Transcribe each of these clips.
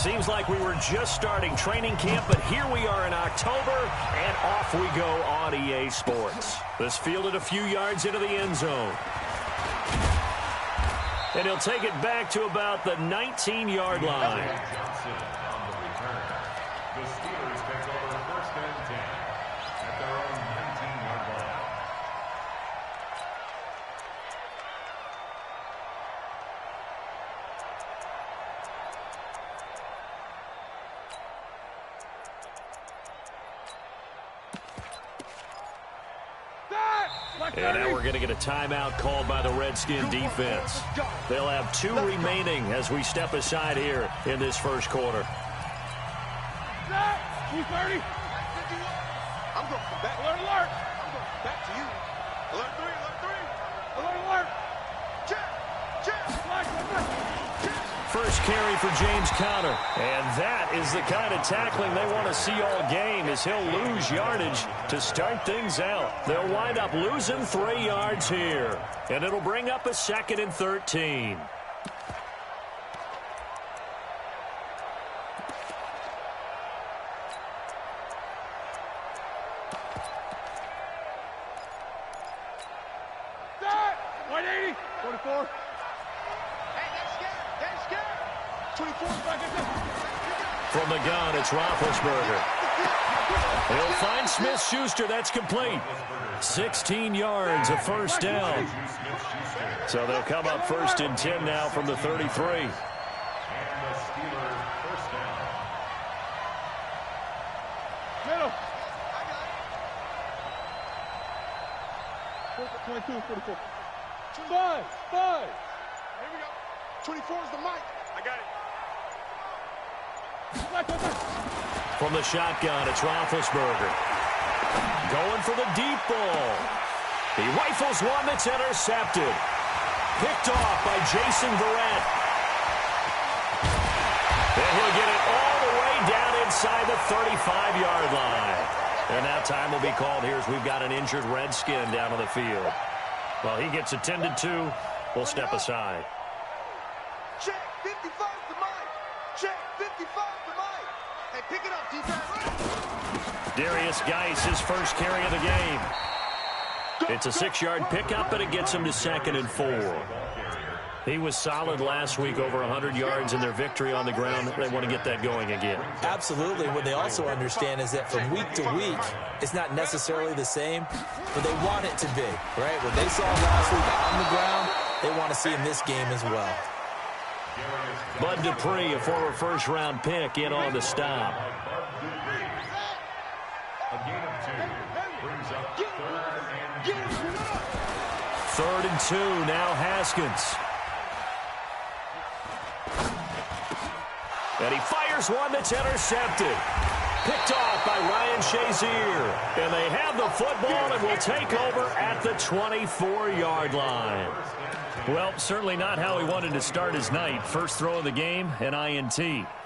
Seems like we were just starting training camp, but here we are in October, and off we go on EA Sports. This fielded a few yards into the end zone. And he'll take it back to about the 19-yard line. The Steelers take over 1st and 10 at their own 19-yard line. And now we're going to get a timeout called by the Redskin defense. They'll have 2 remaining as we step aside here in this first quarter. 230. I'm going back. Alert, alert. I'm going back to you. Alert 3, alert 3. Alert, alert. Check, check. First carry for James Conner. And that is the kind of tackling they want to see all game, as he'll lose yardage to start things out. They'll wind up losing 3 yards here. And it'll bring up a 2nd and 13. From the gun, it's Roethlisberger. He'll find Smith-Schuster. That's complete. 16 yards, a first down. So they'll come up 1st and 10 now from the 33. And the Steelers first down. Middle. 22, 44. 5. Here we go. 24 is the mic. I got it. From the shotgun, it's Roethlisberger. Going for the deep ball. He rifles one that's intercepted. Picked off by Jason Verrett. And he'll get it all the way down inside the 35-yard line. And now time will be called here as we've got an injured Redskin down on the field. Well, he gets attended to. We'll step aside. Check, 55 the mic. Check, 55 the mic. Hey, pick it up, defense. Darius Geis, his first carry of the game. It's a 6-yard pickup, but it gets him to 2nd and 4. He was solid last week, over 100 yards in their victory on the ground. They want to get that going again. Absolutely. What they also understand is that from week to week, it's not necessarily the same, but they want it to be, right? What they saw last week on the ground, they want to see in this game as well. Bud Dupree, a former first-round pick, in on the stop. A gain of 2 brings up 3rd and 2. 3rd and 2, now Haskins. And he fires one that's intercepted. Picked off by Ryan Shazier. And they have the football and will take over at the 24-yard line. Well, certainly not how he wanted to start his night. First throw of the game, an INT.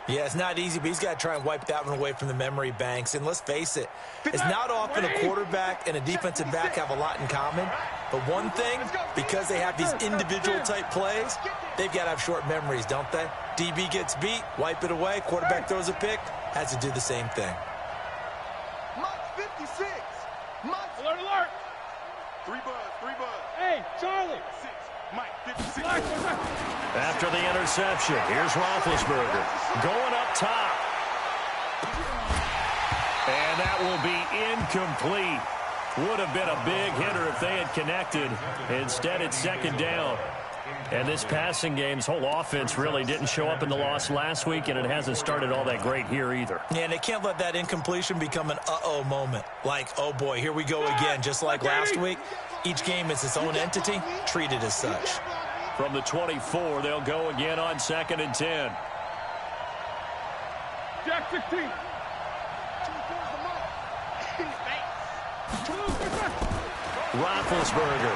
Yeah, it's not easy, but he's got to try and wipe that one away from the memory banks. And let's face it, it's not often a quarterback and a defensive back have a lot in common. But one thing, because they have these individual-type plays, they've got to have short memories, don't they? DB gets beat, wipe it away, quarterback throws a pick, has to do the same thing. Mike 56. Mike. Alert, alert. 3 buzz. Hey, Charlie. 6. Mike 56. After the interception, here's Roethlisberger going up top. And that will be incomplete. Would have been a big hitter if they had connected. Instead, it's 2nd down. And this passing game's whole offense really didn't show up in the loss last week, and it hasn't started all that great here either. Yeah, and they can't let that incompletion become an uh-oh moment. Like, oh boy, here we go again, just like last week. Each game is its own entity, treated as such. From the 24, they'll go again on 2nd and 10. Jack 16. Roethlisberger.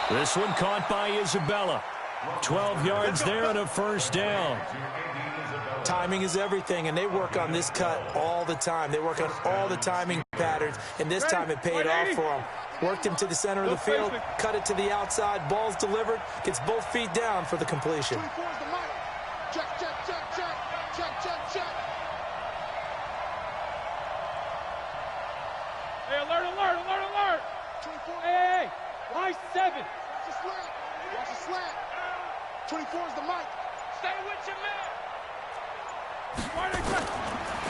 This one caught by Isabella. 12 yards there and a first down. Timing is everything, and they work on this cut all the time. They work on all the timing patterns, and this time it paid off for them. Worked him to the center of the field, cut it to the outside, ball's delivered, gets both feet down for the completion.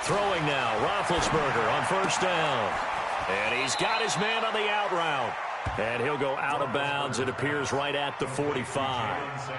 Throwing now, Roethlisberger on first down. And he's got his man on the out route. And he'll go out of bounds, it appears, right at the 45.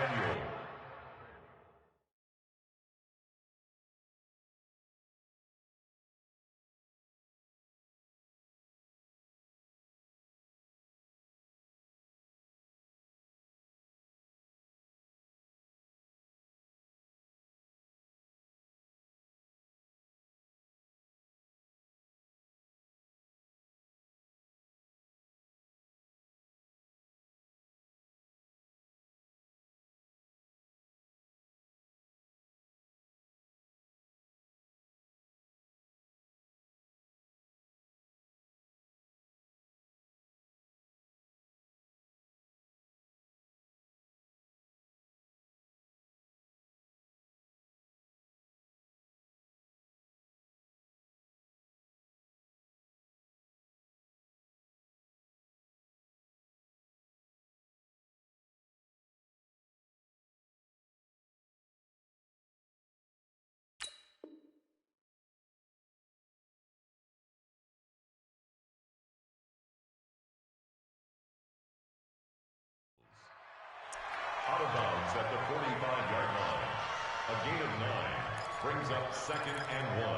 Out of bounds at the 45-yard line. A gain of 9 brings up 2nd and 1.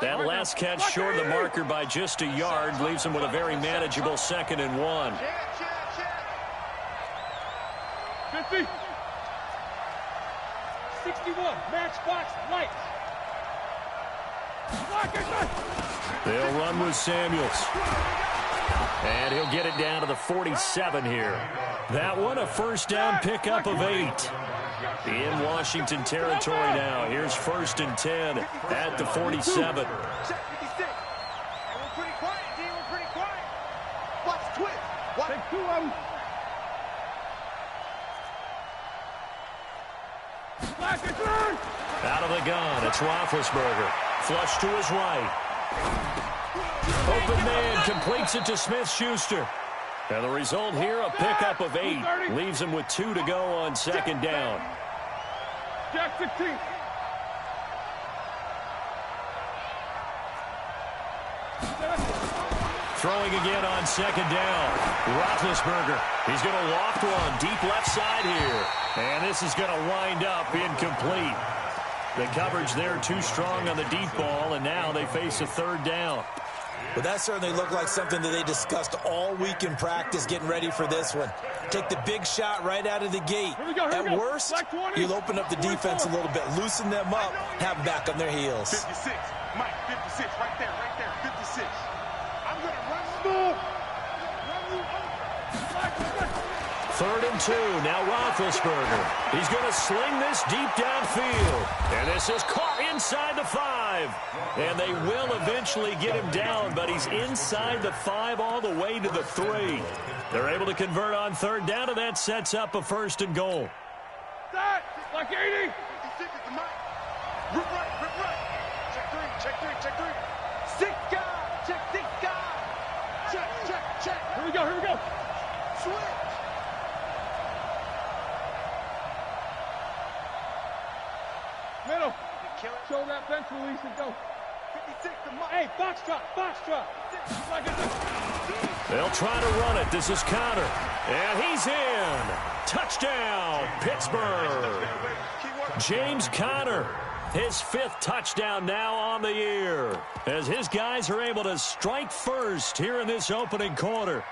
That last catch short of the marker by just a yard leaves him with a very manageable 2nd and 1. 50. 61. Matchbox lights. They'll run with Samuels. And he'll get it down to the 47 here. That one a first down pickup of 8. In Washington territory now. Here's 1st and 10 at the 47. Check 56. And we're pretty quiet, D. We're pretty quiet. Watch the twist. Watch. Take 2 of them. Out of the gun, it's Roethlisberger. Flush to his right. Open man completes it to Smith-Schuster. And the result here, a pickup of 8. Leaves him with 2 to go on 2nd down. Jack 16. Throwing again on 2nd down. Roethlisberger. He's going to loft one deep left side here. And this is going to wind up incomplete. The coverage there too strong on the deep ball, and now they face a 3rd down. Well, that certainly looked like something that they discussed all week in practice getting ready for this one. Take the big shot right out of the gate. At worst, you'll open up the defense a little bit, loosen them up, have them back on their heels. 56. Mike, 56. Right there, 56. I'm going to run smooth. 3rd and 2. Now Roethlisberger. He's going to sling this deep downfield. And this is caught inside the 5. And they will eventually get him down, but he's inside the 5 all the way to the 3. They're able to convert on 3rd down, and that sets up a 1st and goal. That, like 80. 56 is the Mike. Rip right. Check 3. 6 guys. Check 6 guys. Check. Here we go. Switch. Middle. Show that bench release and go. 56 to Mike. Hey, box drop. They'll try to run it. This is Connor. And he's in. Touchdown, Pittsburgh. James Conner. His 5th touchdown now on the year. As his guys are able to strike first here in this opening quarter.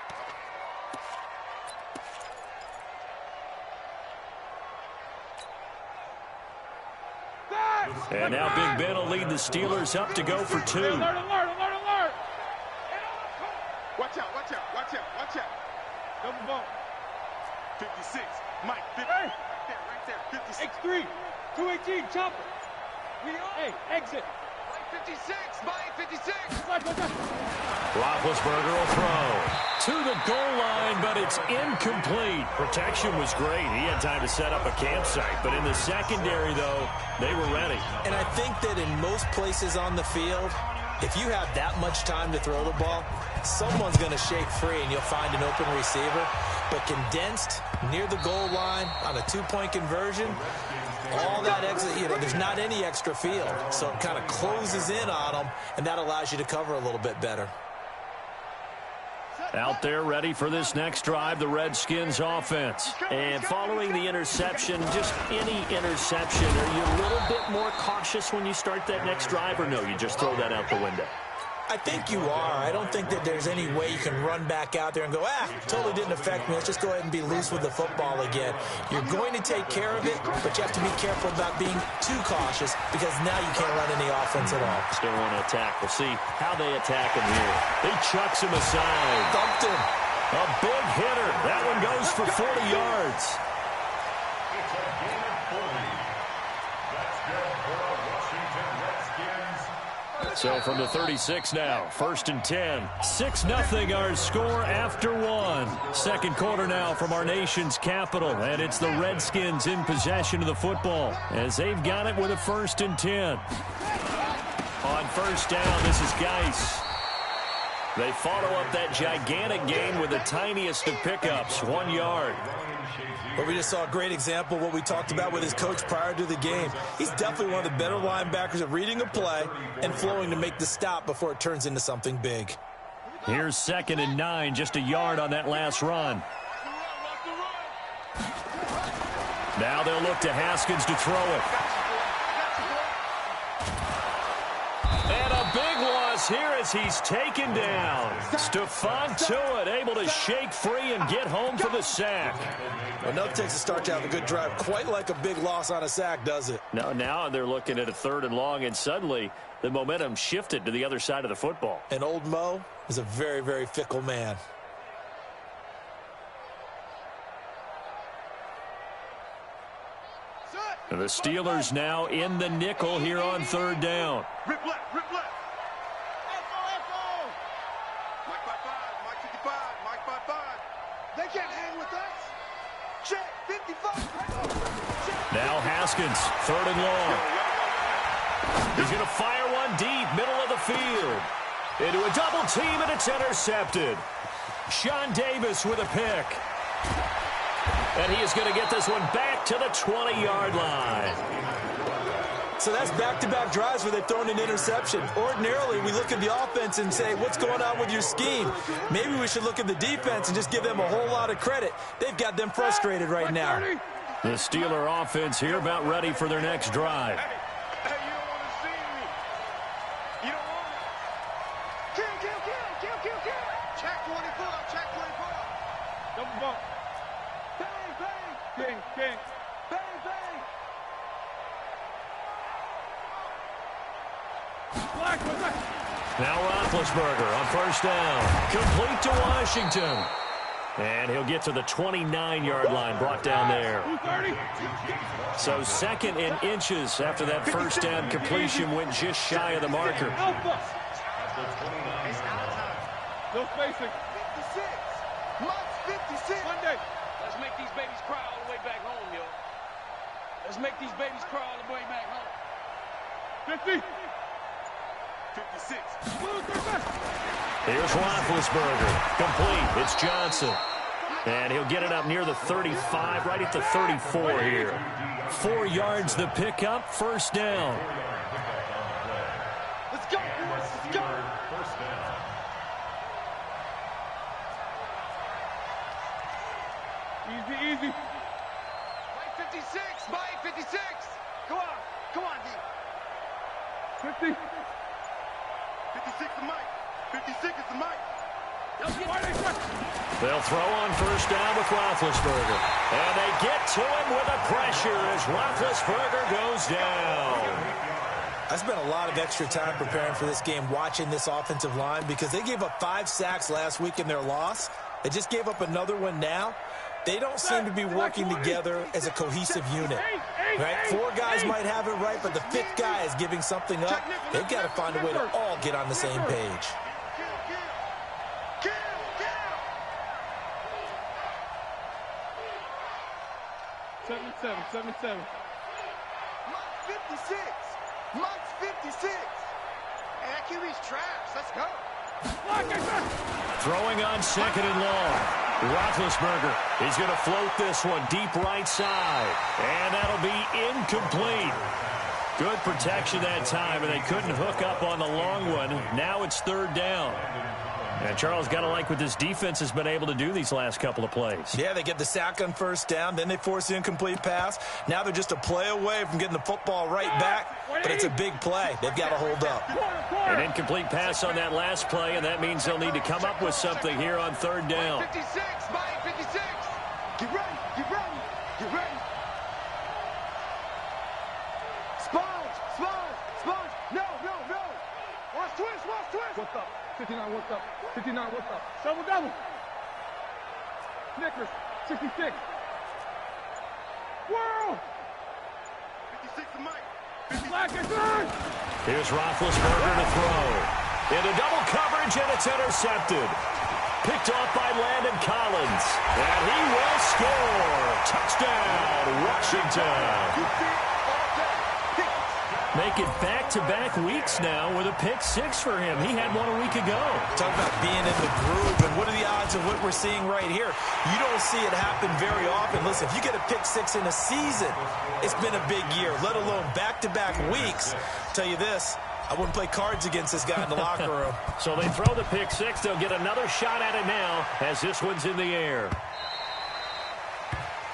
And now Big Ben will lead the Steelers up to go for 2. Alert. Watch out. Double ball. 56. Mike, 50. Right there. 56. X3. 218, chopper. Hey, exit. Mike, 56. Mike, 56. Roethlisberger will throw to the goal line, but it's incomplete. Protection was great. He had time to set up a campsite, but in the secondary, though, they were ready. And I think that in most places on the field, If you have that much time to throw the ball, someone's going to shake free and you'll find an open receiver. But condensed near the goal line on a 2-point conversion, all that extra, there's not any extra field. So it kind of closes in on them, and that allows you to cover a little bit better. Out there ready for this next drive, the Redskins offense. And following the interception, just any interception, are you a little bit more cautious when you start that next drive, or no, you just throw that out the window? I think you are. I don't think that there's any way you can run back out there and go, totally didn't affect me. Let's just go ahead and be loose with the football again. You're going to take care of it, but you have to be careful about being too cautious because now you can't run any offense at all. Still want to attack. We'll see how they attack him here. He chucks him aside. Dumped him. A big hitter. That one goes for 40 yards. It's a gain of 40. That's good for a Washington Redskins. So from the 36 now, 1st and 10. 6-0 our score after one. Second quarter now from our nation's capital, and it's the Redskins in possession of the football as they've got it with a 1st and 10. On first down, this is Geis. They follow up that gigantic gain with the tiniest of pickups, 1 yard. But we just saw a great example of what we talked about with his coach prior to the game. He's definitely one of the better linebackers at reading a play and flowing to make the stop before it turns into something big. Here's 2nd and 9, just a yard on that last run. Now they'll look to Haskins to throw it. And a big loss here as he's taken down. Stephon Tuitt able to shake free and get home for the sack. Well, nothing takes a start to have a good drive quite like a big loss on a sack, does it? No, now they're looking at a 3rd and long, and suddenly the momentum shifted to the other side of the football. And old Mo is a very, very fickle man. And the Steelers now in the nickel here on 3rd down. Rip left, rip left. Echo. Mike 5-5, Mike 55, Mike 5-5. They can't hang with us. Check, 55. Check. Now Haskins, 3rd and long. He's going to fire one deep, middle of the field. Into a double team, and it's intercepted. Sean Davis with a pick. And he is going to get this one back to the 20-yard line. So that's back-to-back drives where they've thrown an interception. Ordinarily, we look at the offense and say, what's going on with your scheme? Maybe we should look at the defense and just give them a whole lot of credit. They've got them frustrated right now. The Steeler offense here about ready for their next drive. Hey, you don't want to see me. You don't want me. Kill. Check 24, check 24. Double bump. Bang. Bang. Now Roethlisberger on first down. Complete to Washington. And he'll get to the 29-yard line, brought down there. So 2nd and inches after that first down completion went just shy of the marker. No spacing. 56. Months 56. Monday. Let's make these babies cry all the way back home, yo. Let's make these babies cry all the way back home. 50. 56. Here's Roethlisberger. Complete. It's Johnson. And he'll get it up near the 35, right at the 34 here. 4 yards the pickup, first down. Let's go, boys. Let's go. First down. Easy. Mike 56. Mike 56. Come on, D. 50. 56 is Mike. 56 is the Mike. They'll throw on first down with Roethlisberger. And they get to him with a pressure as Roethlisberger goes down. I spent a lot of extra time preparing for this game watching this offensive line because they gave up 5 sacks last week in their loss. They just gave up another one now. They don't seem to be working together as a cohesive unit. Right? 4 guys might have it right, but the 5th guy is giving something up. They've got to find a way to all get on the same page. 77. Month 56. that QB's trash. Let's go. Throwing on second and long. Roethlisberger is going to float this one deep right side. And that'll be incomplete. Good protection that time, and they couldn't hook up on the long one. Now it's third down. And Charles, got to like what this defense has been able to do these last couple of plays. Yeah, they get the sack on first down, then they force the incomplete pass. Now they're just a play away from getting the football right back, but it's a big play. They've got to hold up. An incomplete pass on that last play, and that means they'll need to come up with something here on third down. 56, Mike, 56. Get ready, get ready, get ready. Sponge. No. Watch twist. What's up? 59, what's up? 59, what's up? Double. Snickers, 66. Whoa! 56 to Mike. 56. Here's Roethlisberger to throw. Into double coverage, and it's intercepted. Picked off by Landon Collins. And he will score. Touchdown, Washington. Make it back-to-back weeks now with a pick six for him. He had one a week ago. Talk about being in the groove, and what are the odds of what we're seeing right here? You don't see it happen very often. Listen, if you get a pick six in a season, it's been a big year, let alone back-to-back weeks. I'll tell you this, I wouldn't play cards against this guy in the locker room. So they throw the pick six. They'll get another shot at it now as this one's in the air.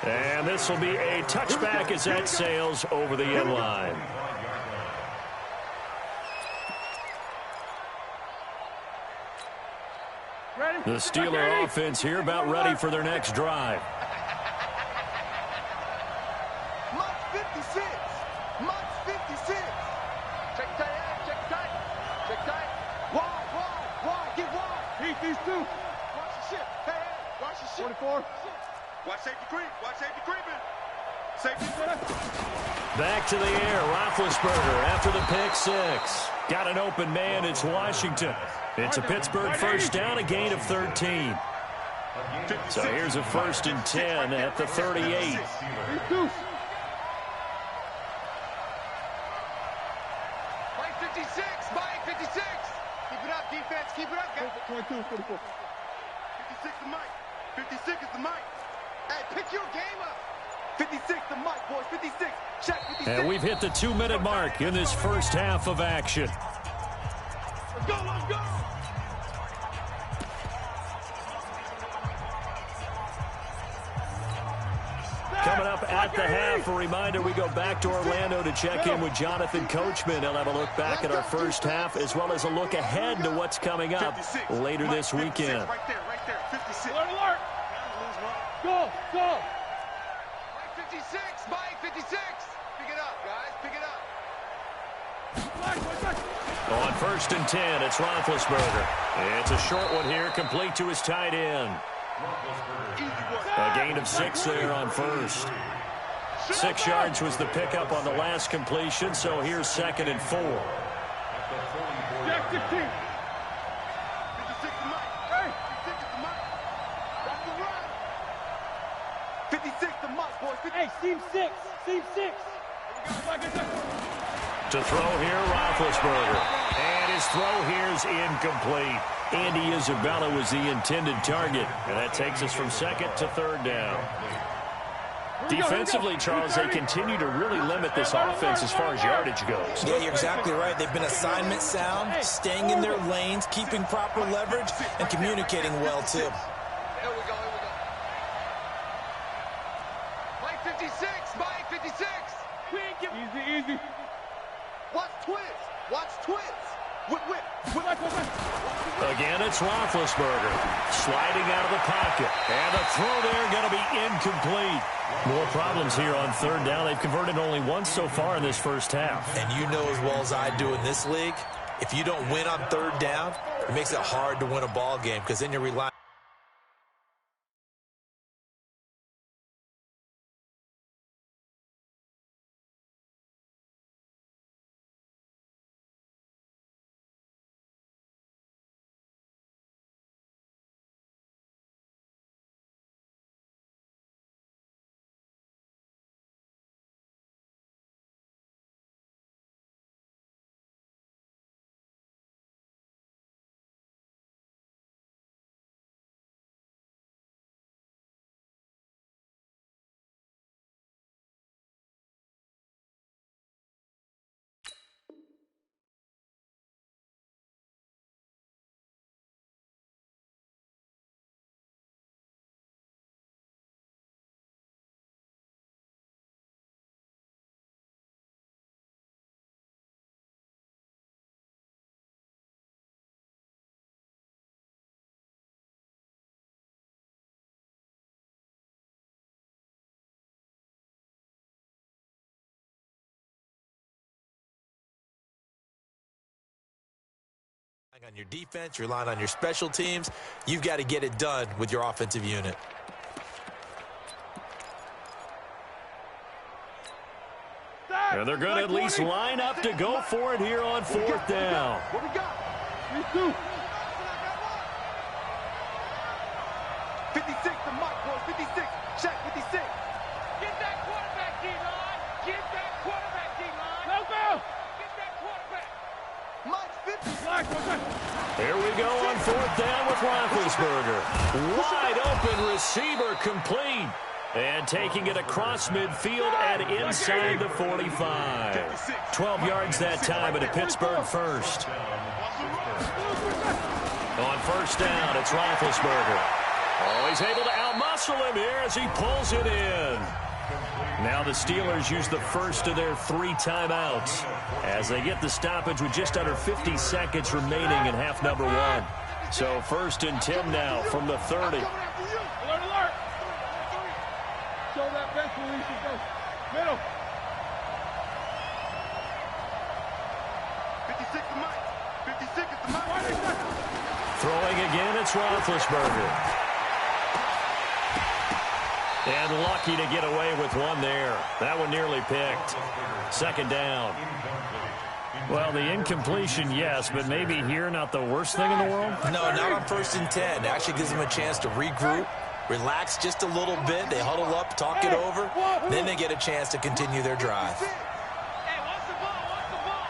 And this will be a touchback as that sails over the end line. The Steeler offense here about ready for their next drive. Mike 56. Check tight. Wide. Get wide. Beat these two. Watch the shit. Hey, watch the shit. 44. Watch safety creeping. Back to the air. Roethlisberger after the pick six. Got an open man. It's Washington. It's a Pittsburgh first down, a gain of 13. So here's a 1st and 10 at the 38. Mike 56. Keep it up, defense. Keep it up, guys. 22, 44. 56 to Mike. 56 is the Mike. Hey, pick your game up. 56 to Mike, boys. 56. Check 56. And we've hit the 2-minute mark in this first half of action. Let's go. Coming up at the half, a reminder, we go back to Orlando to check in with Jonathan Coachman. He'll have a look back at our first half as well as a look ahead to what's coming up later this weekend. Right there. 56. Alert. Go. Mike 56. Pick it up, guys. Pick it up. On 1st and 10, it's Roethlisberger. It's a short one here, complete to his tight end. A gain of 6 there on first. 6 yards was the pickup on the last completion, so here's 2nd and 4. Jack 15. 56 to Mike. Hey. 56 to Mike. That's the run. 56 to Mike, boys. Hey, seam 6. To throw here, Roethlisberger. And his throw here is incomplete. Andy Isabella was the intended target. And that takes us from 2nd to 3rd down. Defensively, Charles, they continue to really limit this offense as far as yardage goes. Yeah, you're exactly right. They've been assignment sound, staying in their lanes, keeping proper leverage, and communicating well, too. Here we go. Mike 56. Easy. Watch twins. Whip. Again, it's Roethlisberger sliding out of the pocket. And the throw there going to be incomplete. More problems here on 3rd down. They've converted only once so far in this first half. And you know as well as I do in this league, if you don't win on 3rd down, it makes it hard to win a ball game because then you're relying On your defense, you're relying on your special teams. You've got to get it done with your offensive unit. And they're going to at least line up to go for it here on fourth down. What we got? 3-2. 56 to Mike, boys. 56. Check 56. Get that quarterback, D-line. Get that quarterback, D-line. No go. Get that quarterback. Mike 50. Black, Here we go on fourth down with Roethlisberger. Wide open receiver complete. And taking it across midfield and inside the 45. 12 yards that time, but a Pittsburgh first. On first down, it's Roethlisberger. Oh, he's able to outmuscle him here as he pulls it in. Now the Steelers use the first of their 3 timeouts as they get the stoppage with just under 50 seconds remaining in half number 1. So first and 10 now from the 30. alert, alert. Show that bench release and go. Middle. 56 to Mike. 56 is the Mike. Throwing again, it's Roethlisberger. And lucky to get away with one there. That one nearly picked. Second down. Well, the incompletion, yes, but maybe here not the worst thing in the world? No, not on first and 10. It actually gives them a chance to regroup, relax just a little bit. They huddle up, talk it over. Then they get a chance to continue their drive. Hey, watch the ball, watch the ball.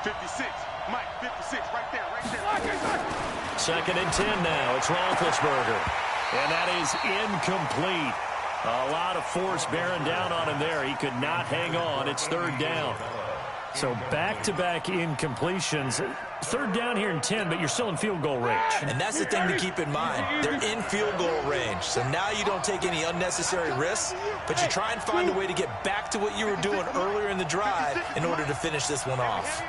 56. Mike, 56, right there, right there. Second and 10 now. It's Roethlisberger. And that is incomplete. A lot of force bearing down on him there. He could not hang on. It's third down. So back-to-back incompletions. Third down here in 10, but you're still in field goal range. And that's the thing to keep in mind. They're in field goal range. So now you don't take any unnecessary risks, but you try and find a way to get back to what you were doing earlier in the drive in order to finish this one off.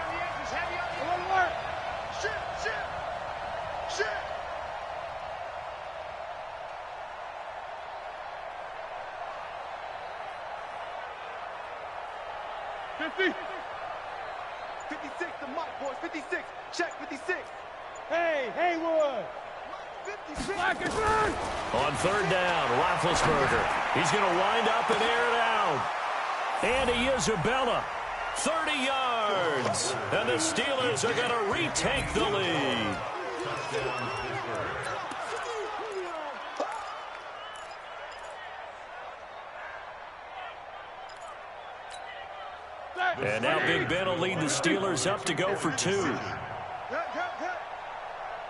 On third down, Roethlisberger. He's going to wind up and air it out. Andy Isabella, 30 yards. And the Steelers are going to retake the lead. And now Big Ben will lead the Steelers up to go for 2.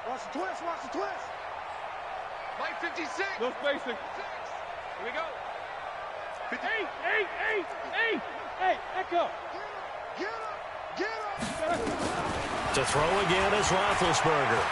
Watch the twist, watch the twist. Mike 56. No spacing. Here we go. Hey, echo. Get up. To throw again is Roethlisberger.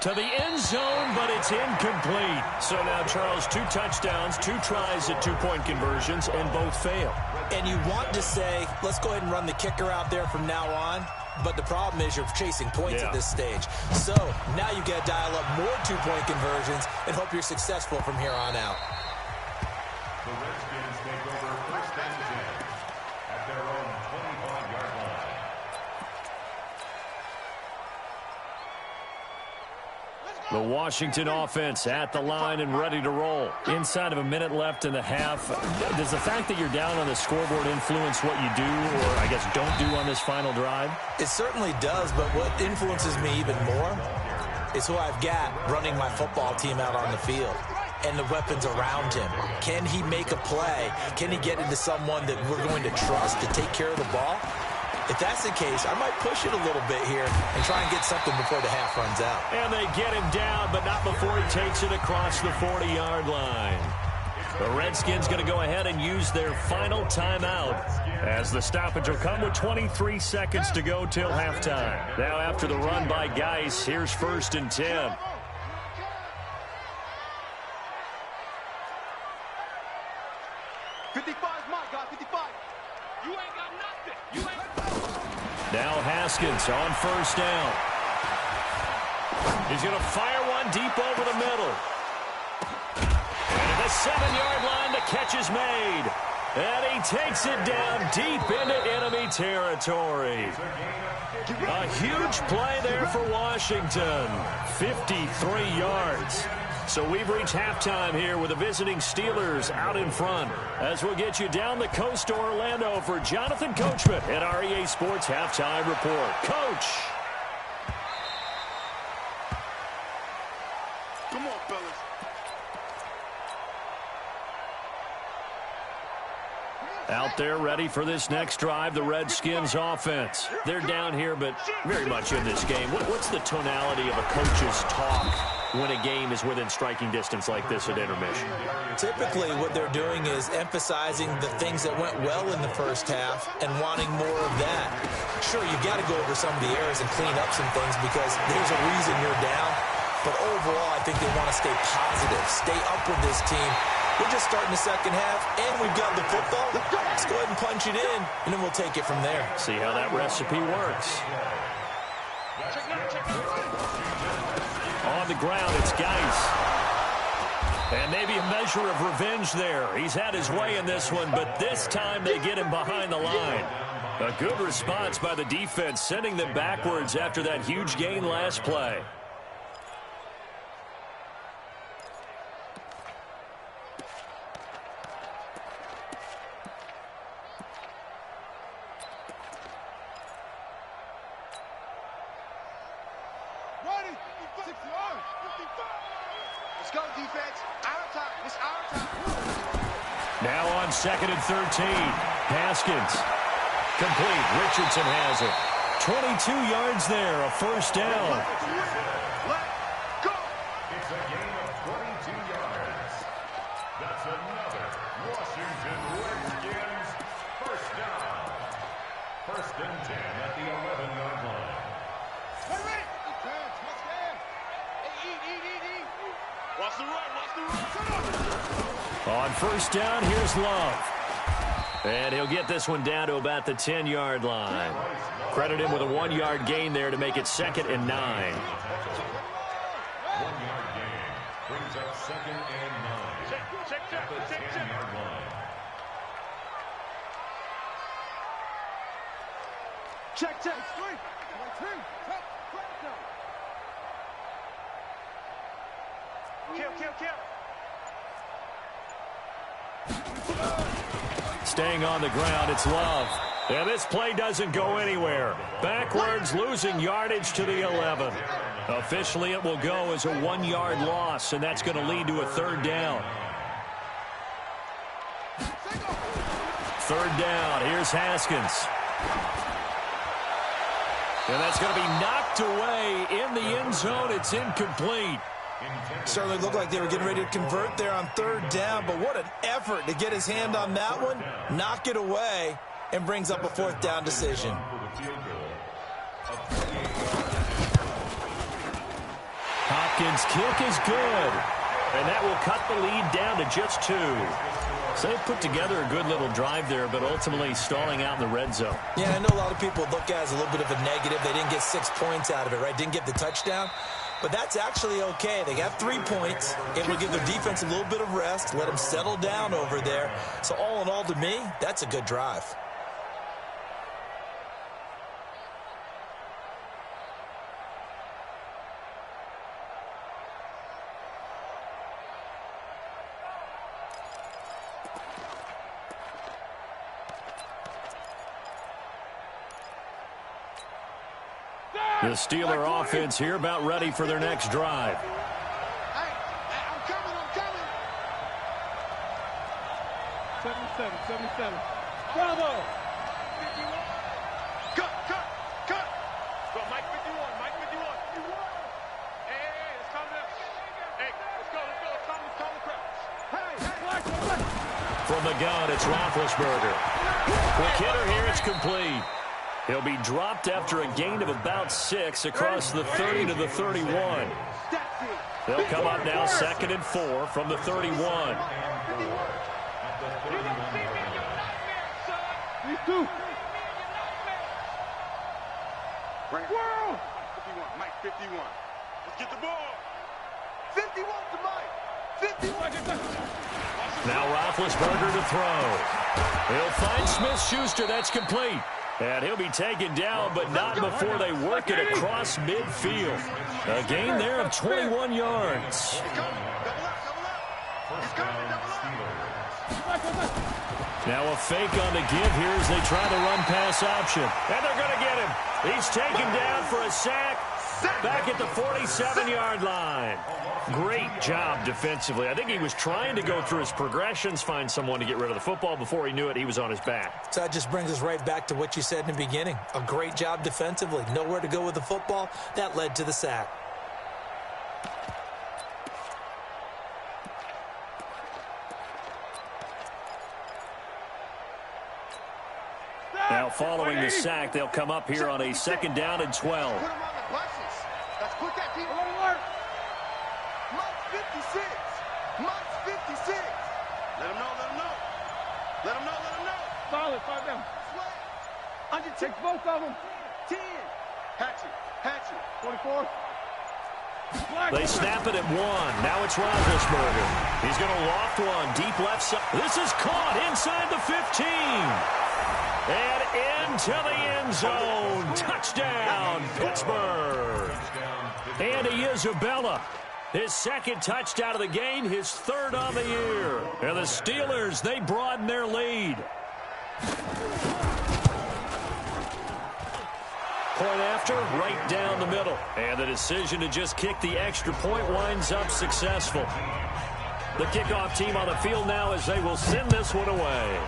To the end zone, but it's incomplete. So now, Charles, 2 touchdowns, 2 tries at 2-point conversions, and both fail. And you want to say, let's go ahead and run the kicker out there from now on. But the problem is you're chasing points at this stage. So now you've got to dial up more 2-point conversions and hope you're successful from here on out. The Redskins take over first and 10 at their own 25-yard line. The Washington offense at the line and ready to roll. Inside of a minute left in the half. Does the fact that you're down on the scoreboard influence what you do, or I guess don't do on this final drive? It certainly does, but what influences me even more is who I've got running my football team out on the field and the weapons around him. Can he make a play? Can he get into someone that we're going to trust to take care of the ball? If that's the case, I might push it a little bit here and try and get something before the half runs out. And they get him down, but not before he takes it across the 40-yard line. The Redskins going to go ahead and use their final timeout as the stoppage will come with 23 seconds to go till halftime. Now after the run by Geis, here's first and 10. Now Haskins on first down. He's going to fire one deep over the middle. And at the 7-yard line, the catch is made. And he takes it down deep into enemy territory. A huge play there for Washington. 53 yards. So we've reached halftime here with the visiting Steelers out in front. As we'll get you down the coast to Orlando for Jonathan Coachman at our EA Sports Halftime Report. Coach. Come on, fellas. Out there ready for this next drive, the Redskins offense. They're down here, but very much in this game. What's the tonality of a coach's talk when a game is within striking distance like this at intermission? Typically, what they're doing is emphasizing the things that went well in the first half and wanting more of that. Sure, you've got to go over some of the errors and clean up some things because there's a reason you're down. But overall, I think they want to stay positive, stay up with this team. We're just starting the second half, and we've got the football. Let's go ahead and punch it in, and then we'll take it from there. See how that recipe works. On the ground, it's Geis. And maybe a measure of revenge there. He's had his way in this one, but this time they get him behind the line. A good response by the defense, sending them backwards after that huge gain last play. Let's go, defense. Our time. It's our time. Now on 2nd and 13. Haskins. Complete. Richardson has it. 22 yards there. A first down. Let's go. It's a gain of 22 yards. That's another Washington Redskins first down. 1st and 10 at the 11-yard line. Watch the run, watch the run. On first down, here's Love. And he'll get this one down to about the 10-yard line. Credit him with a 1-yard gain there to make it 2nd and 9. 1-yard gain brings up 2nd and 9. Check. At the 10-yard line. Check. Kill. Staying on the ground, it's Love. And this play doesn't go anywhere. Backwards, losing yardage to the 11. Officially, it will go as a 1-yard loss, and that's going to lead to a 3rd down. 3rd down, here's Haskins. And that's going to be knocked away in the end zone. It's incomplete. Certainly looked like they were getting ready to convert there on 3rd down, but what an effort to get his hand on that one, knock it away, and brings up a 4th down decision. Hopkins' kick is good, and that will cut the lead down to just 2. So they put together a good little drive there, but ultimately stalling out in the red zone. Yeah, I know a lot of people look at it as a little bit of a negative. They didn't get 6 points out of it, right? Didn't get the touchdown. But that's actually okay. They got 3 points. It will give their defense a little bit of rest, let them settle down over there. So all in all, to me, that's a good drive. The Steeler offense here about ready for their next drive. Hey, I'm coming. 77. Bravo. Cut. Go, Mike 51. Hey, let's calm down. Hey, let's go. Let's calm the crowd. Hey, From the gun, it's Roethlisberger. Quick hitter here, it's complete. He'll be dropped after a gain of about 6 across the 30 to the 31. They'll come up now 2nd and 4 from the 31. These two. World. 51, Mike 51. Let's get the ball. 51 to Mike. 51. Watch the Now Roethlisberger to throw. He'll find Smith-Schuster. That's complete. And he'll be taken down, but not before they work it across midfield. A gain there of 21 yards. Now a fake on the give here as they try the run-pass option. And they're going to get him. He's taken down for a sack back at the 47-yard line. Great job defensively. I think he was trying to go through his progressions, find someone to get rid of the football. Before he knew it, he was on his back. So that just brings us right back to what you said in the beginning. A great job defensively. Nowhere to go with the football. That led to the sack. Now following the sack, they'll come up here on a 2nd down and 12. Put him on the buses. Let's put that team on alert. March 56. March 56. Let him know, let him know. Let him know, let him know. Solid, 5 down. Sway. Under, take both of them. 10. Hatchet, hatchet. 24. They snap it at 1. Now it's Roethlisberger. He's going to loft one deep left side. This is caught inside the 15. And into the end zone. Touchdown, Pittsburgh. Andy Isabella. His 2nd touchdown of the game, his 3rd on the year. And the Steelers, they broaden their lead. Point after, right down the middle. And the decision to just kick the extra point winds up successful. The kickoff team on the field now as they will send this one away.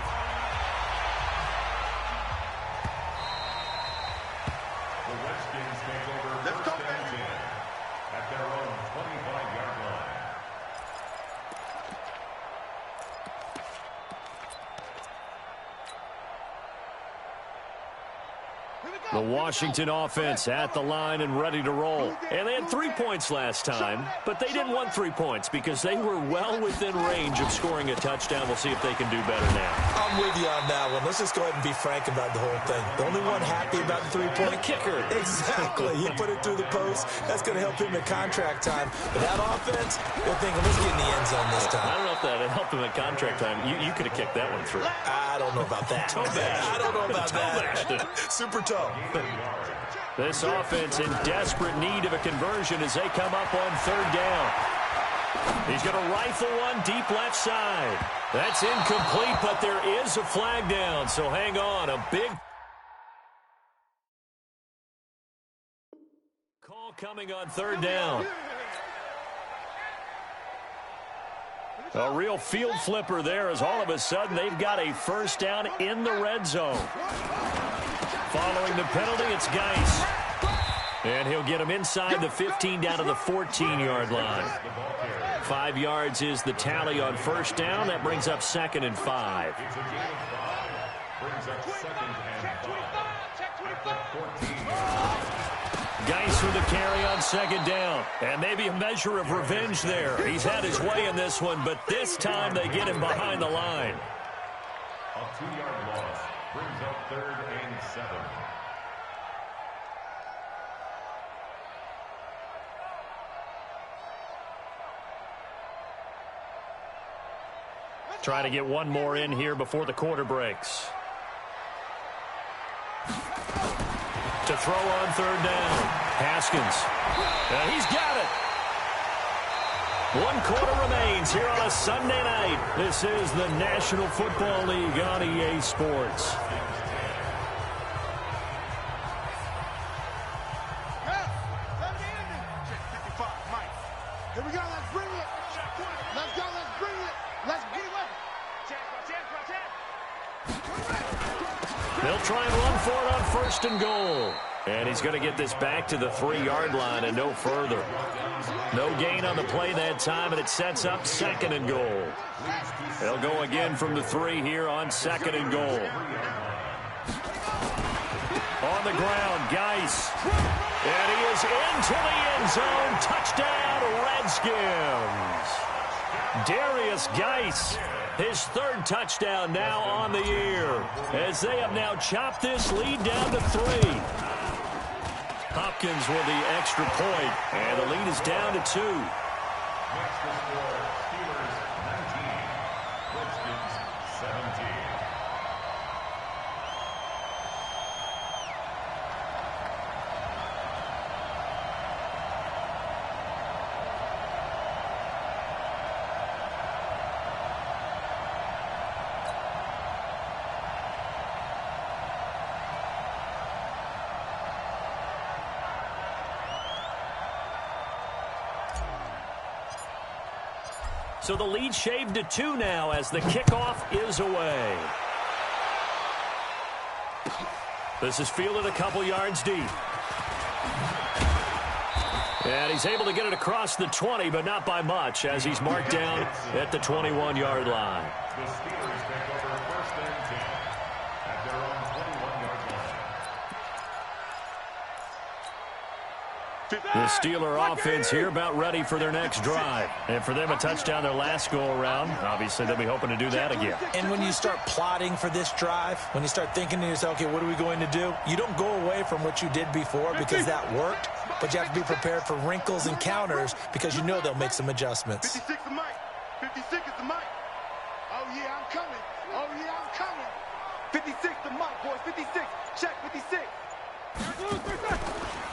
The Washington offense at the line and ready to roll. And they had 3 points last time, but they didn't want 3 points because they were well within range of scoring a touchdown. We'll see if they can do better now. I'm with you on that one. Let's just go ahead and be frank about the whole thing. The only one happy about the 3-point. The kicker. Exactly. He put it through the post. That's going to help him at contract time. But that offense, they're thinking, let's get in the end zone this time. I don't know if that helped him at contract time. You could have kicked that one through. I don't know about that. Toe bash. I don't know about that. Super toe. This offense in desperate need of a conversion as they come up on 3rd down. He's going to rifle one deep left side. That's incomplete, but there is a flag down, so hang on. A big call coming on 3rd down. A real field flipper there as all of a sudden they've got a 1st down in the red zone. Following the penalty, it's Geis. And he'll get him inside the 15 down to the 14-yard line. 5 yards is the tally on 1st down. That brings up 2nd and 5. Geis for the carry on 2nd down. And maybe a measure of revenge there. He's had his way in this one, but this time they get him behind the line. A 2-yard loss brings up 3rd and 7. Try to get one more in here before the quarter breaks. To throw on 3rd down. Haskins. And he's got it. 1 quarter remains here on a Sunday night. This is the National Football League on EA Sports. Here we go, let's bring it. Let's go, let's bring it. Let's get it. They'll try and run for it on 1st and goal. And he's going to get this back to the 3-yard line and no further. No gain on the play that time, and it sets up 2nd and goal. They'll go again from the 3 here on 2nd and goal. On the ground, Geis. And he is into the end zone. Touchdown, Redskins. Darius Geis, his 3rd touchdown now on the year, as they have now chopped this lead down to 3. Hopkins with the extra point, and the lead is down to 2. 17. So the lead shaved to 2 now as the kickoff is away. This is fielded a couple yards deep. And he's able to get it across the 20, but not by much, as he's marked down at the 21-yard line. The Steelers take over first and 10 at their own 21-yard line. The Steeler offense here about ready for their next drive. And for them, a touchdown their last go-around. Obviously, they'll be hoping to do that again. And when you start plotting for this drive, when you start thinking to yourself, okay, what are we going to do? You don't go away from what you did before because that worked, but you have to be prepared for wrinkles and counters because you know they'll make some adjustments. 56 is Mike. 56 is the Mike. Oh, yeah, I'm coming. Oh, yeah, I'm coming. 56 the Mike, boys. 56. Check 56.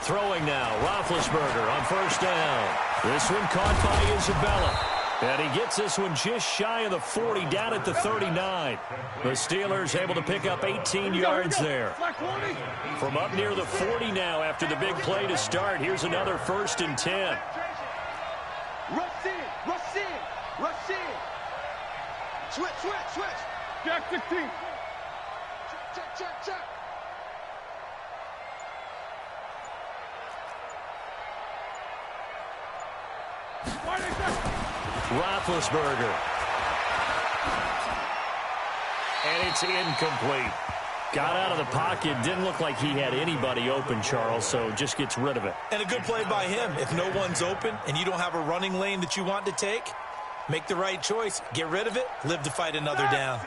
Throwing now, Roethlisberger on first down. This one caught by Isabella. And he gets this one just shy of the 40, down at the 39. The Steelers able to pick up 18 yards there. From up near the 40 now after the big play to start. Here's another first and 10. Rush in. Rush in. Rush in. Switch, switch, switch. Jack 16. Check, check, check. Roethlisberger. And it's incomplete. Got out of the pocket. Didn't look like he had anybody open, Charles, so just gets rid of it. And a good play by him. If no one's open and you don't have a running lane that you want to take, make the right choice. Get rid of it. Live to fight another down.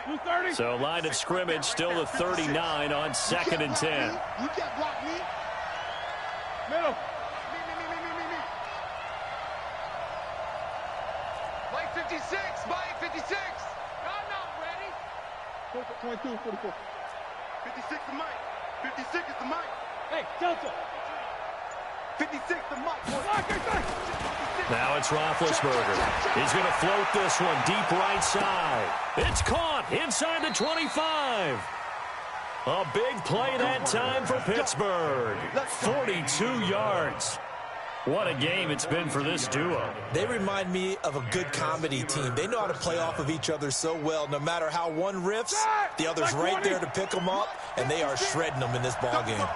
So line of scrimmage still the 39 on 2nd and 10. You can't block me. Middle. Mike 56. Mike 56. I'm not ready. 22, 44. 56 is Mike. 56 is the Mike. Hey, Delta. 56 the Mike. Now it's Roethlisberger. He's going to float this one deep right side. It's caught inside the 25. A big play that time for Pittsburgh. 42 yards. What a game it's been for this duo. They remind me of a good comedy team. They know how to play off of each other so well. No matter how one riffs, the other's right there to pick them up, and they are shredding them in this ballgame.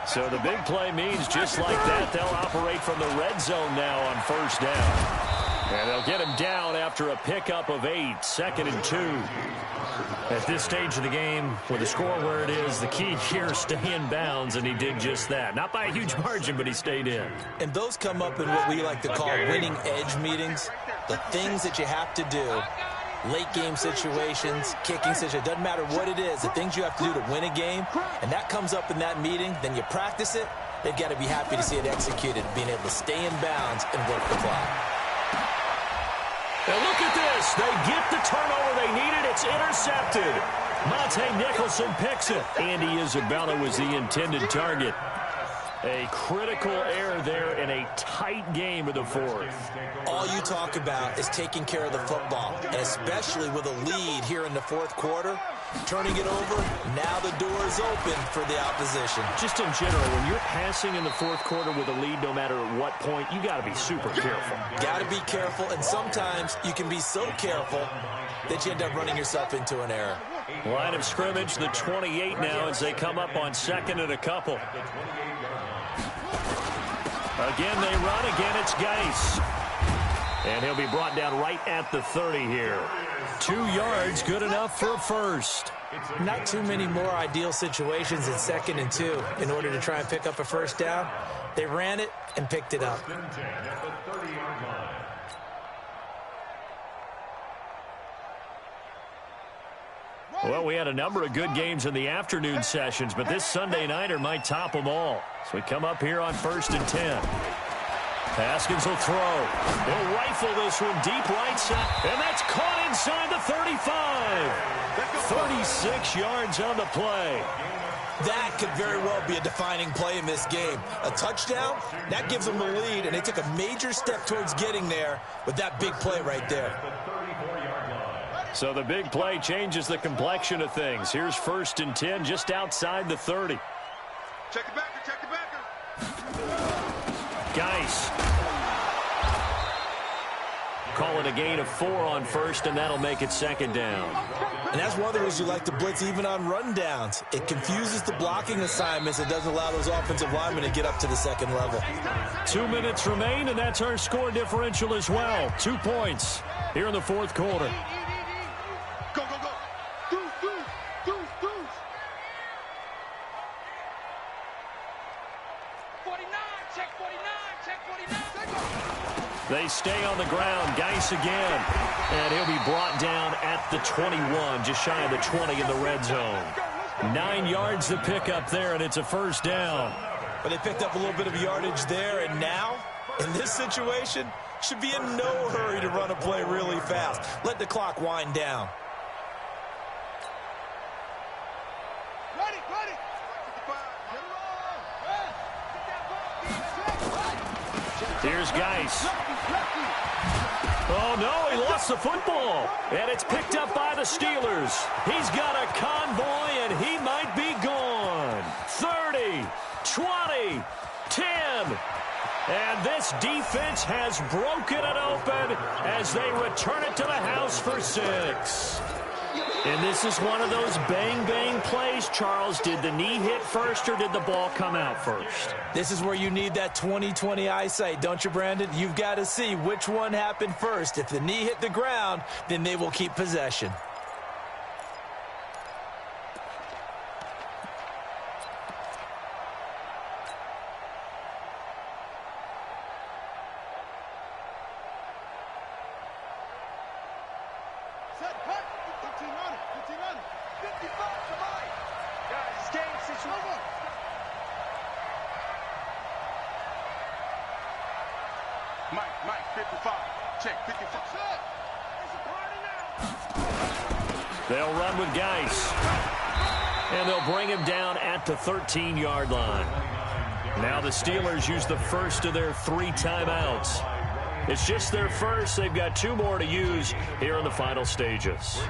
So the big play means just like that, they'll operate from the red zone now on first down. And they'll get him down after a pickup of 8, 2nd and 2. At this stage of the game, with the score where it is, the key here is stay in bounds, and he did just that. Not by a huge margin, but he stayed in. And those come up in what we like to call winning edge meetings. The things that you have to do, late game situations, kicking situations, doesn't matter what it is, the things you have to do to win a game, and that comes up in that meeting, then you practice it, they've got to be happy to see it executed, being able to stay in bounds and work the clock. And look at this. They get the turnover they needed. It's intercepted. Monte Nicholson picks it. Andy Isabella was the intended target. A critical error there in a tight game of the fourth. All you talk about is taking care of the football, and especially with a lead here in the fourth quarter, turning it over, now the door is open for the opposition. Just in general, when you're passing in the fourth quarter with a lead, no matter at what point, you got to be super careful. Got to be careful, and sometimes you can be so careful that you end up running yourself into an error. Line of scrimmage, the 28 now as they come up on 2nd and a couple. Again, they run. Again, it's Geis. And he'll be brought down right at the 30 here. 2 yards, good enough for a first. Not too many more ideal situations in 2nd and 2 in order to try and pick up a first down. They ran it and picked it up. Well, we had a number of good games in the afternoon sessions, but this Sunday nighter might top them all. So we come up here on 1st and 10. Haskins will throw. He'll rifle this one deep right side, and that's caught inside the 35. 36 yards on the play. That could very well be a defining play in this game. A touchdown, that gives them the lead, and they took a major step towards getting there with that big play right there. So the big play changes the complexion of things. Here's 1st and 10 just outside the 30. Check it back, check it back. Geis. Call it a gain of 4 on 1st, and that'll make it 2nd down. And that's one of the reasons you like to blitz even on rundowns. It confuses the blocking assignments. It doesn't allow those offensive linemen to get up to the 2nd level. 2 minutes remain, and that's our score differential as well. 2 points here in the 4th quarter. Go, go, go. Deuce, deuce, deuce, deuce. 49, check 49, check 49. They stay on the ground. Geis again. And he'll be brought down at the 21, just shy of the 20 in the red zone. 9 yards to pick up there, and it's a 1st down. But they picked up a little bit of yardage there, and now, in this situation, should be in no hurry to run a play really fast. Let the clock wind down. Ready, ready. Here's Geis. Oh, no, he lost the football. And it's picked up by the Steelers. He's got a convoy, and he might be gone. 30, 20, 10. And this defense has broken it open as they return it to the house for 6. And this is one of those bang-bang plays, Charles. Did the knee hit first or did the ball come out first? This is where you need that 20/20 eyesight, don't you, Brandon? You've got to see which one happened first. If the knee hit the ground, then they will keep possession. Mike, 55. Check, 55. They'll run with Geis. And they'll bring him down at the 13-yard line. Now the Steelers use the first of their 3 timeouts. It's just their first. They've got 2 more to use here in the final stages.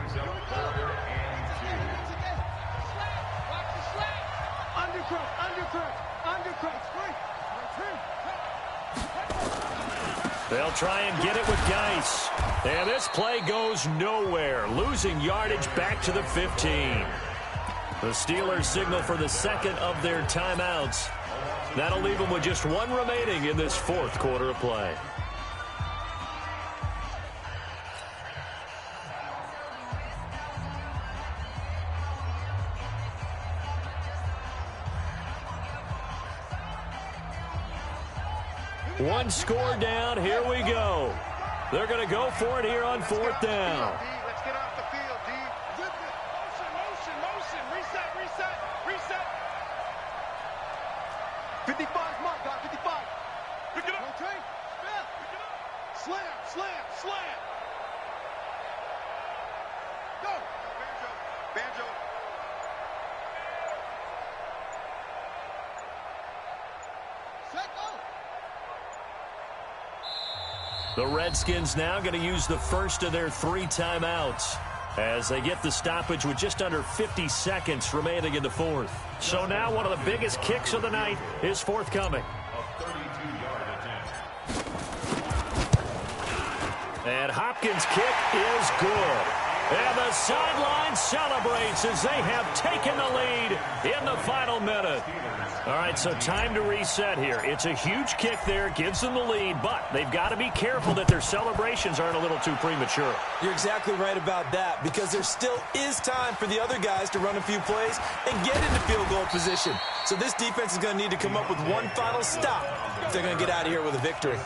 They'll try and get it with Geis. And this play goes nowhere, losing yardage back to the 15. The Steelers signal for the second of their timeouts. That'll leave them with just 1 remaining in this 4th quarter of play. One score down. Here we go. They're going to go for it here on 4th down. Let's get off the field, D. Whip it. Motion. Reset. 55's mark, God. 55. Pick it up. Rotate. Spin. Pick it up. Slam. Go. Banjo. Set, go. The Redskins now going to use the first of their 3 timeouts as they get the stoppage with just under 50 seconds remaining in the 4th. So now one of the biggest kicks of the night is forthcoming. And Hopkins' kick is good. And the sideline celebrates as they have taken the lead in the final minute. All right, so time to reset here. It's a huge kick there, gives them the lead, but they've got to be careful that their celebrations aren't a little too premature. You're exactly right about that, because there still is time for the other guys to run a few plays and get into field goal position. So this defense is going to need to come up with one final stop if they're going to get out of here with a victory.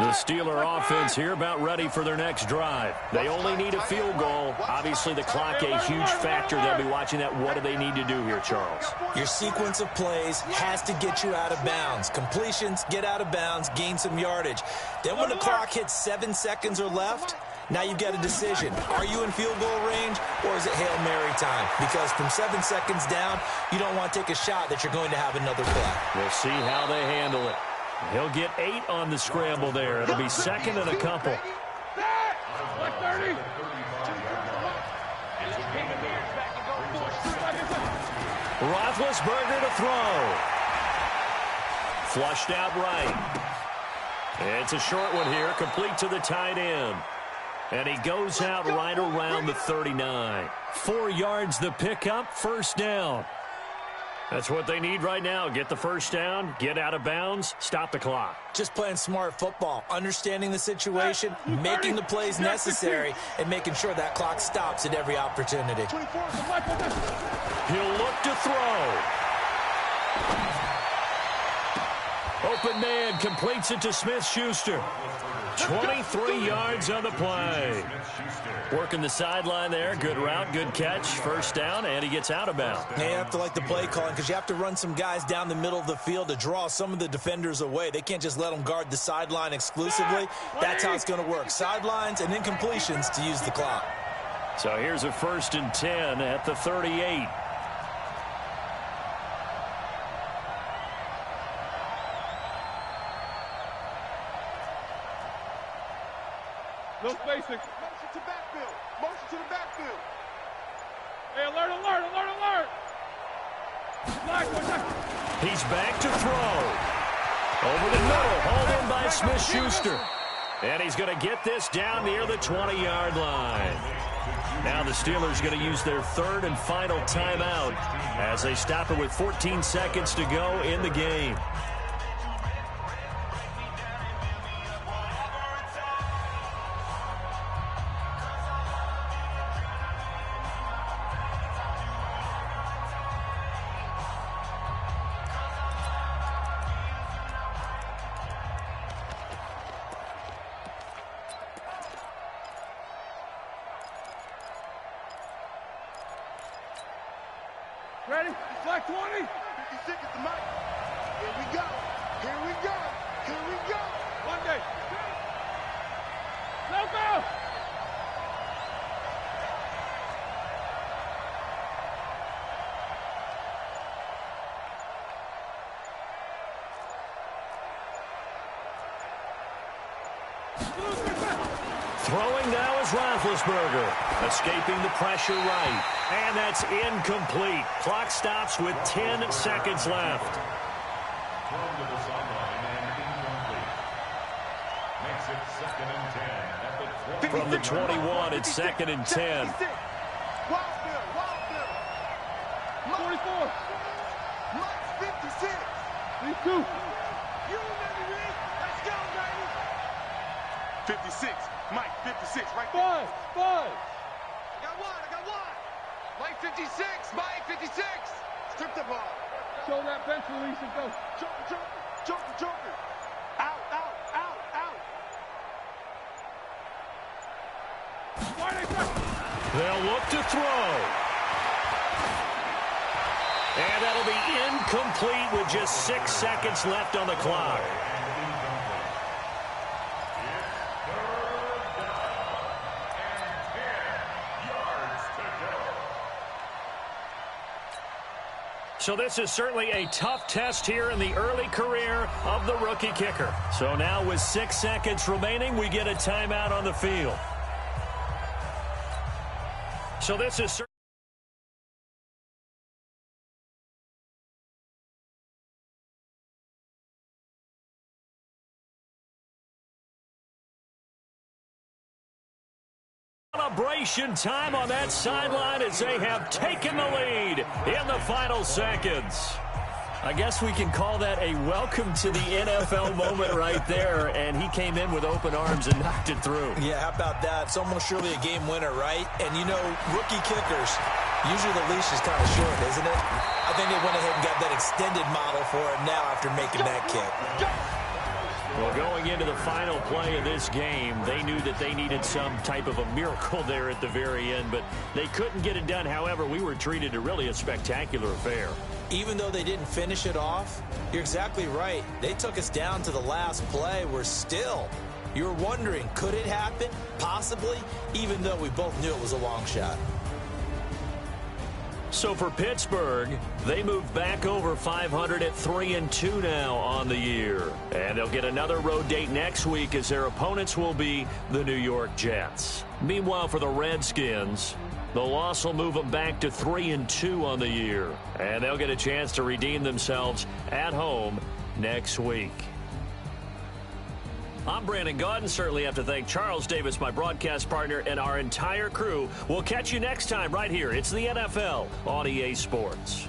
The Steeler offense here about ready for their next drive. They only need a field goal. Obviously, the clock a huge factor. They'll be watching that. What do they need to do here, Charles? Your sequence of plays has to get you out of bounds. Completions, get out of bounds, gain some yardage. Then when the clock hits 7 seconds or left, now you've got a decision. Are you in field goal range, or is it Hail Mary time? Because from 7 seconds down, you don't want to take a shot that you're going to have another play. We'll see how they handle it. He'll get 8 on the scramble there. It'll be second and a couple. Like 30. Roethlisberger to throw. Flushed out right. It's a short one here, complete to the tight end. And he goes out right around the 39. 4 yards the pickup, first down. That's what they need right now. Get the first down, get out of bounds, stop the clock. Just playing smart football, understanding the situation, making the plays necessary, and making sure that clock stops at every opportunity. He'll look to throw. Open man completes it to Smith-Schuster. 23 yards on the play. Working the sideline there. Good route, good catch. First down, and he gets out of bounds. You have to like the play calling because you have to run some guys down the middle of the field to draw some of the defenders away. They can't just let them guard the sideline exclusively. That's how it's going to work. Sidelines and incompletions to use the clock. So here's a 1st and 10 at the 38. No spacing. Motion to backfield. Motion to the backfield. Hey, alert, alert, alert, alert. He's back to throw. Over the middle, hauled in by Smith-Schuster. And he's going to get this down near the 20-yard line. Now the Steelers going to use their 3rd and final timeout as they stop it with 14 seconds to go in the game. Ready? Flag 20. 56 at the mic. Here we go. Here we go. Here we go. Monday. No go. Throwing now is Roethlisberger. Escaping the pressure right. And that's incomplete. Clock stops with 10 seconds left. Thrown to the sideline and incomplete. Makes it 2nd and 10 at the 20. From the 21, it's 2nd and 10. Wildfield, Wildfield. 44. Mike 56. These two. You remember me? Let's go, baby. 56. Mike 56 right there. 5. 5. I got one. Mike 56. Mike 56. Strip the ball. Show that bench release and go. Joker. Out. They'll look to throw. And that'll be incomplete with just 6 seconds left on the clock. So this is certainly a tough test here in the early career of the rookie kicker. So now with 6 seconds remaining, we get a timeout on the field. So this is celebration time on that sideline as they have taken the lead in the final seconds. I guess we can call that a welcome to the NFL moment right there, and he came in with open arms and knocked it through. Yeah, how about that? It's almost surely a game winner, right? And, you know, rookie kickers, usually the leash is kind of short, isn't it? I think they went ahead and got that extended model for him now after making that kick. Well, going into the final play of this game, they knew that they needed some type of a miracle there at the very end, but they couldn't get it done. However, we were treated to really a spectacular affair. Even though they didn't finish it off, you're exactly right. They took us down to the last play. We're still. You were wondering, could it happen? Possibly, even though we both knew it was a long shot. So for Pittsburgh, they move back over 500 at 3-2 now on the year. And they'll get another road date next week as their opponents will be the New York Jets. Meanwhile, for the Redskins, the loss will move them back to 3-2 on the year. And they'll get a chance to redeem themselves at home next week. I'm Brandon Gaudin. Certainly have to thank Charles Davis, my broadcast partner, and our entire crew. We'll catch you next time right here. It's the NFL on EA Sports.